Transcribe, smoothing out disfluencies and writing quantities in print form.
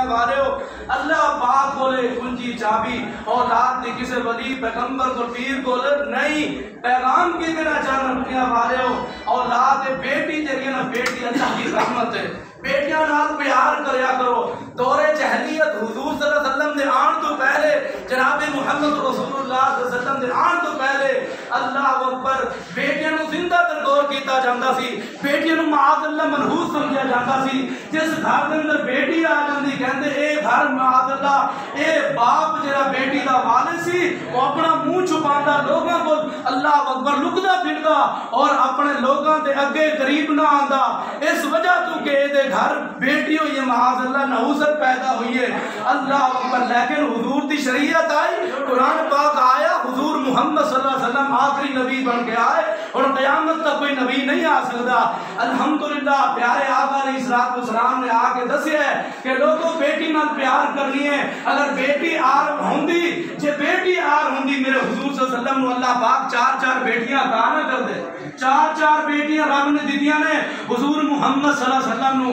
वाले हो अल्लाह पाक बोले कुंजी चाबी औलाद ने किसी वली पैगंबर को पीर को नहीं पैगाम की देना चाहना वाले हो औलाद बेटी जरिए ना बेटी अल्लाह की रहमत है बेटियां नाल प्यार करया करो। दौरे जहलियत हुजूर सल्लल्लाहु अलैहि वसल्लम दे आन तो पहले जनाब मुहम्मद रसूलुल्लाह सल्लल्लाहु अलैहि वसल्लम दे आन तो पहले अल्लाह अकबर बेटियां नु जिंदा तरगोर कीता जांदा सी बेटियां नु माअज़ल्लाह मनहूस समझिया जांदा सी। जिस घर दे अंदर बेटी आ जांदी कहंदे ए घर माअज़ल्लाह ए बाप जेड़ा बेटी दा वालिद सी वो अपना मुंह छुपांदा लोगां कोल अल्लाह अकबर लुकदा फिरदा और अपने लोगां दे अगे करीब ना आंदा इस वजह तो कि ए घर बेटी हुई है माअज़ल्लाह नहुसत पैदा हुई है अल्लाह अकबर। लेकिन हुजूर की शरीयत आई कुरान पाक आया हुजूर मुहम्मद सल्लल्लाहु अलैहि वसल्लम आखिरी नबी बन के आए और क़यामत तक कोई नबी नहीं आ सकता। अल्हम्दुलिल्लाह प्यारे आका अलैहिस्सलाम ने आके दसिया है कि लोगों बेटी नाल प्यार करनी है। अगर बेटी आर होंदी जे बेटी आर होंदी मेरे हुजूर सल्लल्लाहु अलैहि वसल्लम नु अल्लाह पाक चार बेटियां अता ना कर दे। चार बेटियां रब ने दितियां ने हुजूर मुहम्मद सल्लल्लाहु अलैहि वसल्लम नु।